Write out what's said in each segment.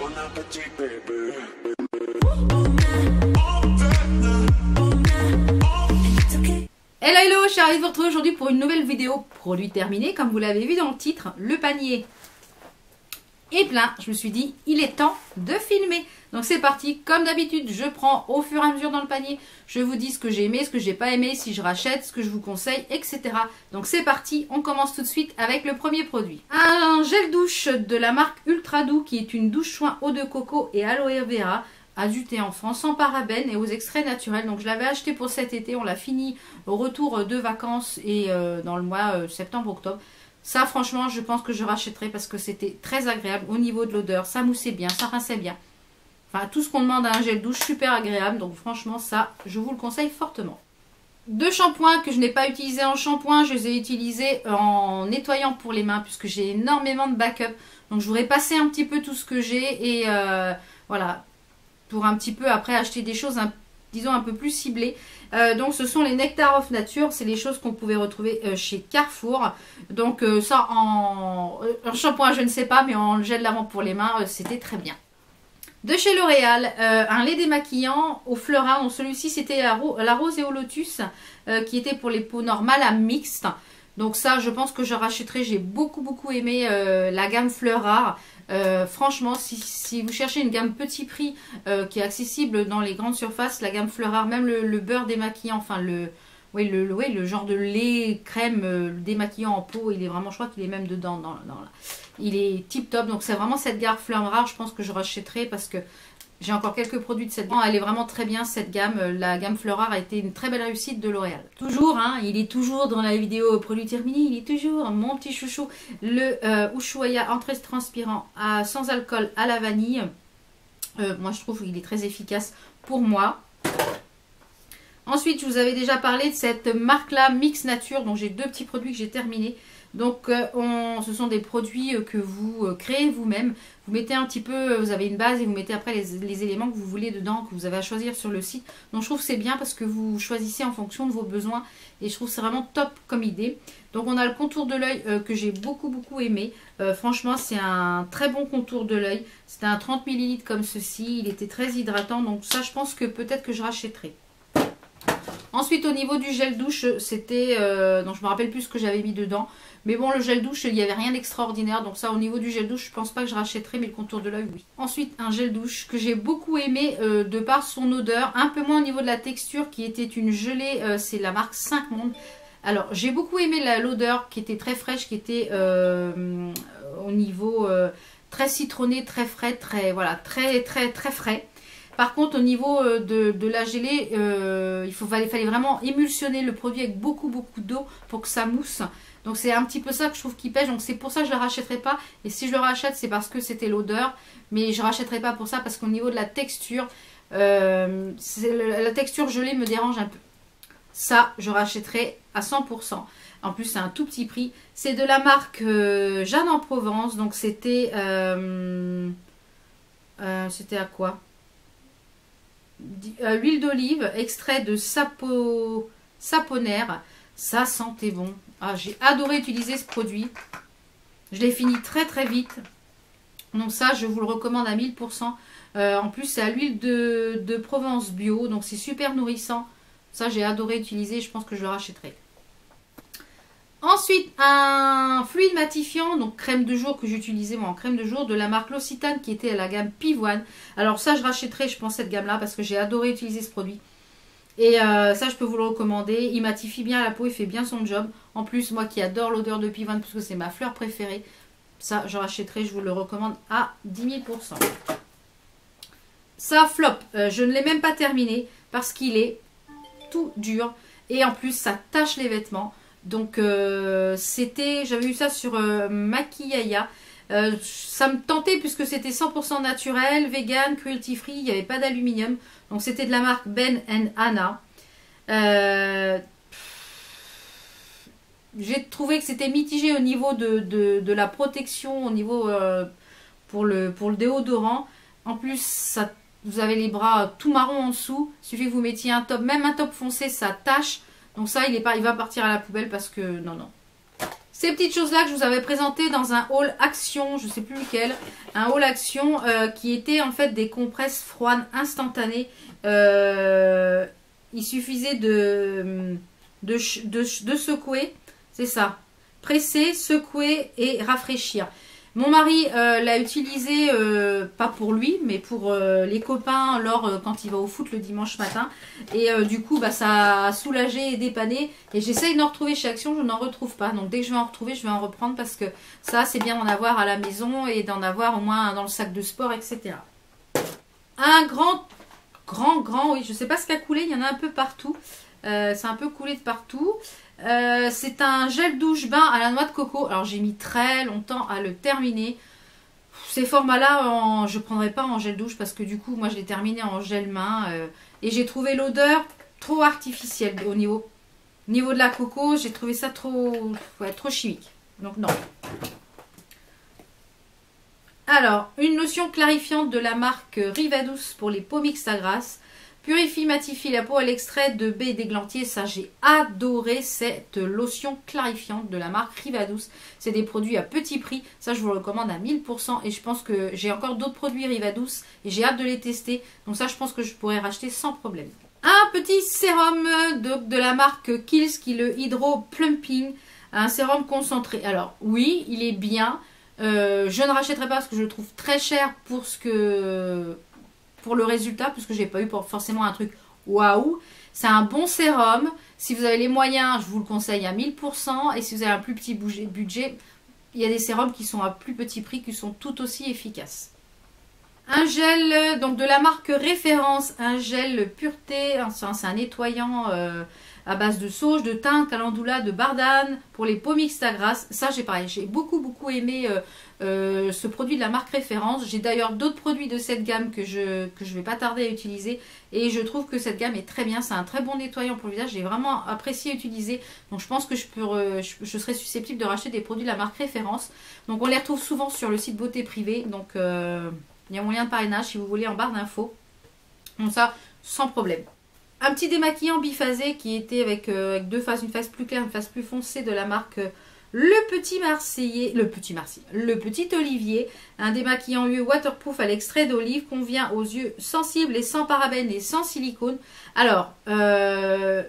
Hello hello, je suis ravie de vous retrouver aujourd'hui pour une nouvelle vidéo produit terminé. Comme vous l'avez vu dans le titre, le panier est plein. Je me suis dit, il est temps de filmer. Donc c'est parti, comme d'habitude, je prends au fur et à mesure dans le panier. Je vous dis ce que j'ai aimé, ce que j'ai pas aimé, si je rachète, ce que je vous conseille, etc. Donc c'est parti, on commence tout de suite avec le premier produit. Un gel douche de la marque Ultra Doux qui est une douche soin eau de coco et aloe vera. Azuté en France, sans parabènes et aux extraits naturels. Donc je l'avais acheté pour cet été, on l'a fini au retour de vacances et dans le mois septembre-octobre. Ça franchement je pense que je rachèterai parce que c'était très agréable au niveau de l'odeur, ça moussait bien, ça rinçait bien. Enfin tout ce qu'on demande à un gel douche, super agréable, donc franchement ça je vous le conseille fortement. Deux shampoings que je n'ai pas utilisés en shampoing, je les ai utilisés en nettoyant pour les mains puisque j'ai énormément de backup. Donc je voudrais passer un petit peu tout ce que j'ai et voilà. Pour un petit peu après acheter des choses disons un peu plus ciblées. Donc ce sont les Nectar of Nature, c'est les choses qu'on pouvait retrouver chez Carrefour. Donc ça en shampoing je ne sais pas, mais en gel lavant pour les mains c'était très bien. De chez L'Oréal, un lait démaquillant au fleurin. Donc celui-ci c'était la rose et au lotus qui était pour les peaux normales à mixte. Donc ça je pense que je rachèterai, j'ai beaucoup aimé la gamme Fleur Rare. Franchement si vous cherchez une gamme petit prix qui est accessible dans les grandes surfaces, la gamme Fleur Rare, même le beurre démaquillant, enfin le genre de lait crème démaquillant en peau, il est vraiment, je crois qu'il est même dedans il est tip top. Donc c'est vraiment cette gamme Fleur Rare, je pense que je rachèterai parce que j'ai encore quelques produits de cette gamme. Elle est vraiment très bien cette gamme. La gamme Fleur Rare a été une très belle réussite de L'Oréal. Toujours, hein, il est toujours dans la vidéo produit terminé. Il est toujours mon petit chouchou. Le Ushuaïa antitranspirant sans alcool à la vanille. Moi je trouve qu'il est très efficace pour moi. Ensuite je vous avais déjà parlé de cette marque là Mix Nature. Donc j'ai deux petits produits que j'ai terminés. Donc ce sont des produits que vous créez vous-même. Vous mettez un petit peu, vous avez une base et vous mettez après les éléments que vous voulez dedans, que vous avez à choisir sur le site. Donc je trouve que c'est bien parce que vous choisissez en fonction de vos besoins et je trouve que c'est vraiment top comme idée. Donc on a le contour de l'œil que j'ai beaucoup aimé. Franchement c'est un très bon contour de l'œil. C'était un 30 ml comme ceci, il était très hydratant. Donc ça je pense que peut-être que je rachèterai. Ensuite au niveau du gel douche, c'était, donc je me rappelle plus ce que j'avais mis dedans. Mais bon, le gel douche, il n'y avait rien d'extraordinaire. Donc ça, au niveau du gel douche, je pense pas que je rachèterai, mais le contour de l'œil, oui. Ensuite, un gel douche que j'ai beaucoup aimé de par son odeur. Un peu moins au niveau de la texture, qui était une gelée. C'est la marque 5 Monde. Alors, j'ai beaucoup aimé l'odeur, qui était très fraîche, qui était au niveau très citronné, très frais, très frais. Par contre, au niveau de la gelée, fallait vraiment émulsionner le produit avec beaucoup d'eau pour que ça mousse. Donc c'est un petit peu ça que je trouve qui pêche. Donc c'est pour ça que je ne le rachèterai pas. Et si je le rachète, c'est parce que c'était l'odeur. Mais je ne rachèterai pas pour ça parce qu'au niveau de la texture, la texture gelée me dérange un peu. Ça, je rachèterai à 100%. En plus, c'est un tout petit prix. C'est de la marque Jeanne en Provence. Donc c'était... c'était à quoi? L'huile d'olive, extrait de saponaire. Ça sentait bon. Ah, j'ai adoré utiliser ce produit. Je l'ai fini très vite. Donc ça, je vous le recommande à 1000%. En plus, c'est à l'huile de Provence bio. Donc c'est super nourrissant. Ça, j'ai adoré utiliser. Je pense que je le rachèterai. Ensuite, un fluide matifiant, donc crème de jour que j'utilisais moi en crème de jour de la marque L'Occitane qui était à la gamme Pivoine. Alors ça, je rachèterai, je pense, cette gamme-là parce que j'ai adoré utiliser ce produit. Et ça, je peux vous le recommander. Il matifie bien la peau, il fait bien son job. En plus, moi qui adore l'odeur de Pivoine parce que c'est ma fleur préférée, ça, je rachèterai, je vous le recommande à 10 000%. Ça, flop. Je ne l'ai même pas terminé parce qu'il est tout dur. Et en plus, ça tâche les vêtements. Donc, j'avais eu ça sur Maquillaya. Ça me tentait puisque c'était 100% naturel, vegan, cruelty free, il n'y avait pas d'aluminium. Donc c'était de la marque Ben & Anna. J'ai trouvé que c'était mitigé au niveau de la protection, au niveau pour le déodorant. En plus, vous avez les bras tout marron en dessous. Il suffit que vous mettiez un top, même un top foncé, ça tâche. Donc ça, il va partir à la poubelle parce que non. Ces petites choses-là que je vous avais présentées dans un haul action, je ne sais plus lequel, un haul action qui était en fait des compresses froides instantanées. Il suffisait de secouer, c'est ça, presser, secouer et rafraîchir. Mon mari l'a utilisé, pas pour lui, mais pour les copains quand il va au foot le dimanche matin. Et du coup, bah, ça a soulagé et dépanné. Et j'essaye d'en retrouver chez Action, je n'en retrouve pas. Donc dès que je vais en retrouver, je vais en reprendre parce que ça, c'est bien d'en avoir à la maison et d'en avoir au moins dans le sac de sport, etc. Un grand, oui, je ne sais pas ce qui a coulé, il y en a un peu partout. C'est un peu coulé de partout. C'est un gel douche-bain à la noix de coco. Alors j'ai mis très longtemps à le terminer. Ces formats-là, je ne prendrai pas en gel douche parce que du coup, moi je l'ai terminé en gel main. Et j'ai trouvé l'odeur trop artificielle au niveau de la coco. J'ai trouvé ça trop chimique. Donc non. Alors, une lotion clarifiante de la marque Rivadouce pour les peaux mixtes à grasse. Purifie, matifie la peau à l'extrait de baie d'églantier. Ça, j'ai adoré cette lotion clarifiante de la marque Rivadouce. C'est des produits à petit prix. Ça, je vous le recommande à 1000%. Et je pense que j'ai encore d'autres produits Rivadouce et j'ai hâte de les tester. Donc ça, je pense que je pourrais racheter sans problème. Un petit sérum de la marque Kiehl's, qui est le Hydro Plumping. Un sérum concentré. Alors, oui, il est bien. Je ne rachèterai pas parce que je le trouve très cher pour le résultat, puisque j'ai pas eu forcément un truc waouh. C'est un bon sérum. Si vous avez les moyens, je vous le conseille à 1000%. Et si vous avez un plus petit budget, il y a des sérums qui sont à plus petit prix, qui sont tout aussi efficaces. Un gel donc de la marque Référence, un gel pureté, c'est un nettoyant à base de sauge, de thym, calendula, de bardane pour les peaux mixtes à grasse. Ça, j'ai beaucoup aimé ce produit de la marque Référence. J'ai d'ailleurs d'autres produits de cette gamme que je vais pas tarder à utiliser et je trouve que cette gamme est très bien. C'est un très bon nettoyant pour le visage. J'ai vraiment apprécié utiliser. Donc je pense que je serais susceptible de racheter des produits de la marque Référence. Donc on les retrouve souvent sur le site Beauté Privée. Donc il y a mon lien de parrainage si vous voulez en barre d'infos. Donc ça, sans problème. Un petit démaquillant biphasé qui était avec deux faces, une face plus claire, une face plus foncée de la marque le Petit Olivier. Un démaquillant UE waterproof à l'extrait d'olive, convient aux yeux sensibles et sans parabènes et sans silicone. Alors, il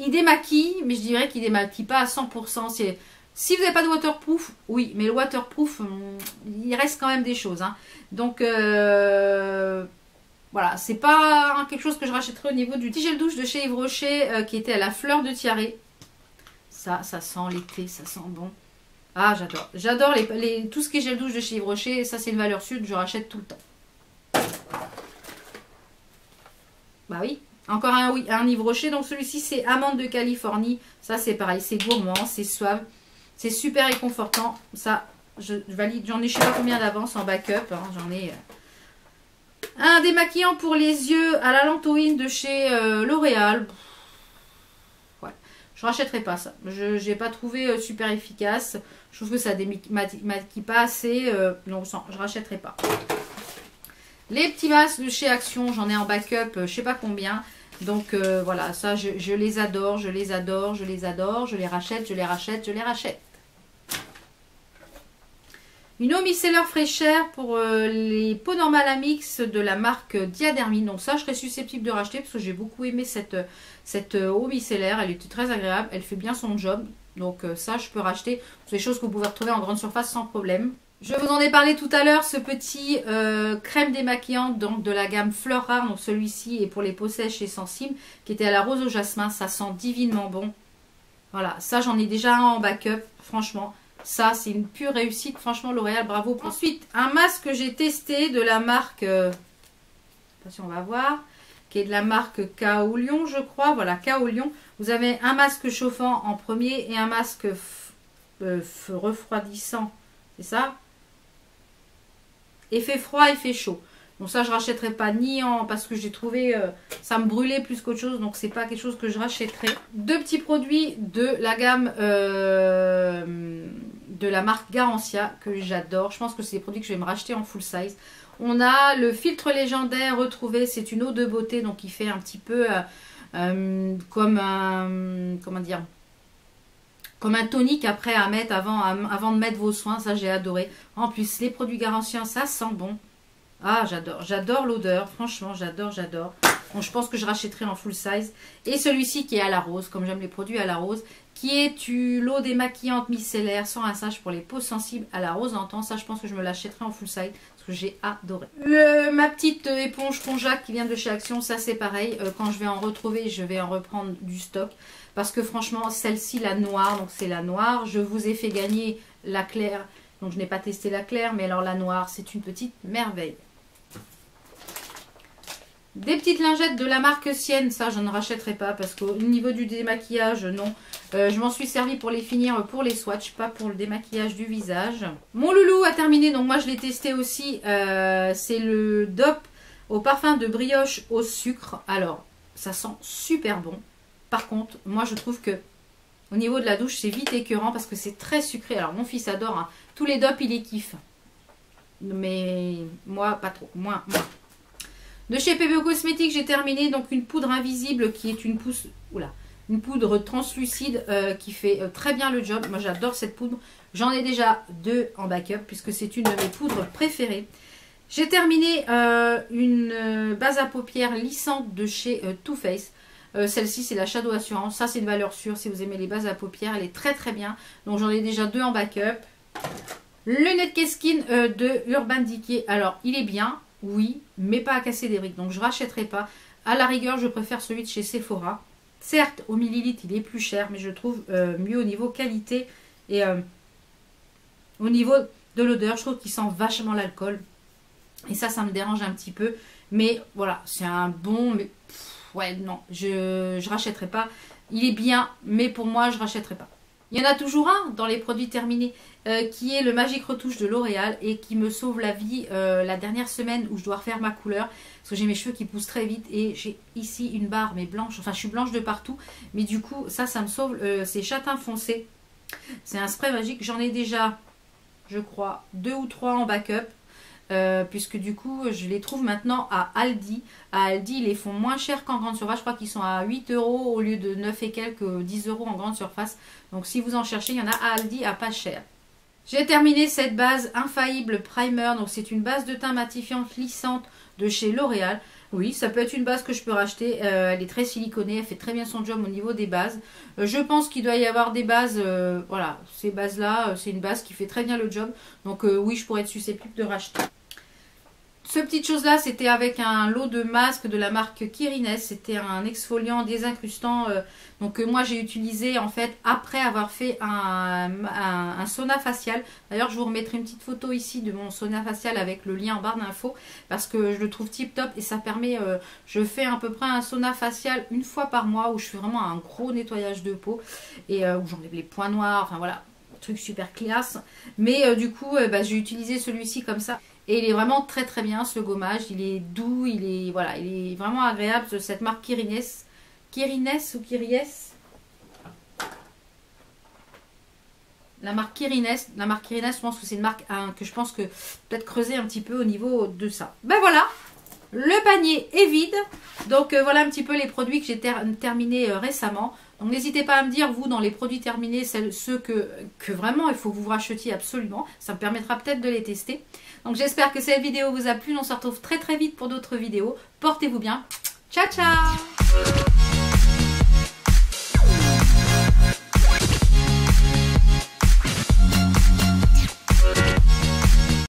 démaquille, mais je dirais qu'il démaquille pas à 100%. Si vous n'avez pas de waterproof, oui, mais le waterproof, il reste quand même des choses. Hein. Donc, voilà, c'est pas quelque chose que je rachèterai au niveau du petit gel douche de chez Yves Rocher qui était à la fleur de tiare. Ça sent l'été, ça sent bon. Ah, j'adore. J'adore tout ce qui est gel douche de chez Yves Rocher. Ça, c'est une valeur sûre, je rachète tout le temps. Bah oui. Encore un Yves Rocher. Donc celui-ci, c'est amande de Californie. Ça, c'est pareil. C'est gourmand, c'est suave. C'est super réconfortant. Ça, je valide. J'en ai je sais pas combien d'avance en backup. Hein. J'en ai... Un démaquillant pour les yeux à la lantoïne de chez L'Oréal. Ouais. Je rachèterai pas ça. Je n'ai pas trouvé super efficace. Je trouve que ça démaquille pas assez. Non, je rachèterai pas. Les petits masques de chez Action, j'en ai en backup, je sais pas combien. Donc voilà, ça je les adore, je les adore, je les adore. Je les rachète, je les rachète, je les rachète. Une eau micellaire fraîcheur pour les peaux normales à mix de la marque Diadermine. Donc ça, je serais susceptible de racheter parce que j'ai beaucoup aimé cette eau micellaire. Elle était très agréable, elle fait bien son job. Donc ça, je peux racheter. C'est des choses que vous pouvez retrouver en grande surface sans problème. Je vous en ai parlé tout à l'heure, ce petit crème démaquillante donc de la gamme Fleur Rare. Donc celui-ci est pour les peaux sèches et sensibles, qui était à la rose au jasmin. Ça sent divinement bon. Voilà, ça j'en ai déjà un en backup, franchement. Ça, c'est une pure réussite. Franchement, L'Oréal, bravo. Ensuite, un masque que j'ai testé de la marque... attention, on va voir. Qui est de la marque Kaolion, je crois. Voilà, Kaolion. Vous avez un masque chauffant en premier et un masque refroidissant. C'est ça? Effet froid, effet chaud. Donc ça, je rachèterai pas ni en... Parce que j'ai trouvé... ça me brûlait plus qu'autre chose. Donc, c'est pas quelque chose que je rachèterai. Deux petits produits de la gamme... de la marque Garancia que j'adore. Je pense que c'est des produits que je vais me racheter en full size. On a le filtre légendaire retrouvé. C'est une eau de beauté. Donc, il fait un petit peu comme un... comment dire? comme un tonique après à mettre avant de mettre vos soins. Ça, j'ai adoré. En plus, les produits Garancien, ça sent bon. Ah, j'adore. J'adore l'odeur. Franchement, j'adore, j'adore. Bon, je pense que je rachèterai en full size. Et celui-ci qui est à la rose, comme j'aime les produits à la rose, qui est l'eau démaquillante micellaire sans rinçage pour les peaux sensibles à la rose d'antan. Ça, je pense que je me l'achèterai en full size parce que j'ai adoré. Ma petite éponge Conjac qui vient de chez Action, ça c'est pareil. Quand je vais en retrouver, je vais en reprendre du stock. Parce que franchement, celle-ci, la noire, donc c'est la noire. Je vous ai fait gagner la claire. Donc je n'ai pas testé la claire, mais alors la noire, c'est une petite merveille. Des petites lingettes de la marque Sienne, ça je ne rachèterai pas parce qu'au niveau du démaquillage, non. Je m'en suis servi pour les finir pour les swatchs, pas pour le démaquillage du visage. Mon loulou a terminé, donc moi je l'ai testé aussi. C'est le DOP au parfum de brioche au sucre. Alors, ça sent super bon. Par contre, moi je trouve que au niveau de la douche, c'est vite écœurant parce que c'est très sucré. Alors mon fils adore, hein. Tous les DOP il les kiffe. Mais moi pas trop, moins. De chez PBO Cosmétiques, j'ai terminé donc une poudre invisible qui est une poudre translucide qui fait très bien le job. Moi, j'adore cette poudre. J'en ai déjà 2 en backup puisque c'est une de mes poudres préférées. J'ai terminé une base à paupières lissante de chez Too Faced. Celle-ci, c'est la Shadow Assurance. Ça, c'est une valeur sûre. Si vous aimez les bases à paupières, elle est très très bien. Donc, j'en ai déjà 2 en backup. Le Net Skin de Urban Decay. Alors, il est bien. Oui, mais pas à casser des briques. Donc, je ne rachèterai pas. À la rigueur, je préfère celui de chez Sephora. Certes, au millilitre, il est plus cher, mais je trouve mieux au niveau qualité. Et au niveau de l'odeur, je trouve qu'il sent vachement l'alcool. Et ça me dérange un petit peu. Mais voilà, c'est un bon... Mais, ouais, non, je ne rachèterai pas. Il est bien, mais pour moi, je ne rachèterai pas. Il y en a toujours un dans les produits terminés qui est le Magique Retouche de L'Oréal et qui me sauve la vie la dernière semaine où je dois refaire ma couleur parce que j'ai mes cheveux qui poussent très vite et j'ai ici une barre mais blanche, enfin je suis blanche de partout mais du coup ça me sauve, c'est châtain foncé. C'est un spray magique, j'en ai déjà je crois 2 ou 3 en backup. Puisque du coup je les trouve maintenant à Aldi. À Aldi ils les font moins cher qu'en grande surface. Je crois qu'ils sont à 8 € au lieu de 9 et quelques, 10 € en grande surface. Donc si vous en cherchez, il y en a à Aldi à pas cher. J'ai terminé cette base Infaillible Primer. Donc c'est une base de teint matifiante lissante de chez L'Oréal. Oui, ça peut être une base que je peux racheter. Elle est très siliconée, elle fait très bien son job au niveau des bases. Je pense qu'il doit y avoir des bases, voilà, ces bases-là, c'est une base qui fait très bien le job. Donc oui, je pourrais être susceptible de racheter. Ce petite chose là, c'était avec un lot de masques de la marque Kirines. C'était un exfoliant désincrustant. Donc moi j'ai utilisé en fait après avoir fait un sauna facial. D'ailleurs je vous remettrai une petite photo ici de mon sauna facial avec le lien en barre d'infos. Parce que je le trouve tip top et ça permet, je fais à peu près un sauna facial une fois par mois où je fais vraiment un gros nettoyage de peau. Et où j'enlève les points noirs, enfin voilà, truc super classe. Mais du coup j'ai utilisé celui-ci comme ça. Et il est vraiment très très bien ce gommage, il est doux, il est vraiment agréable de cette marque Kirines. Kirines ou Kiries? La marque Kirines, je pense que c'est une marque que je pense que peut-être creuser un petit peu au niveau de ça. Ben voilà, le panier est vide. Donc voilà un petit peu les produits que j'ai terminés récemment. Donc n'hésitez pas à me dire, vous, dans les produits terminés, ceux que vraiment il faut que vous rachetiez absolument. Ça me permettra peut-être de les tester. Donc j'espère que cette vidéo vous a plu. On se retrouve très très vite pour d'autres vidéos. Portez-vous bien. Ciao ciao.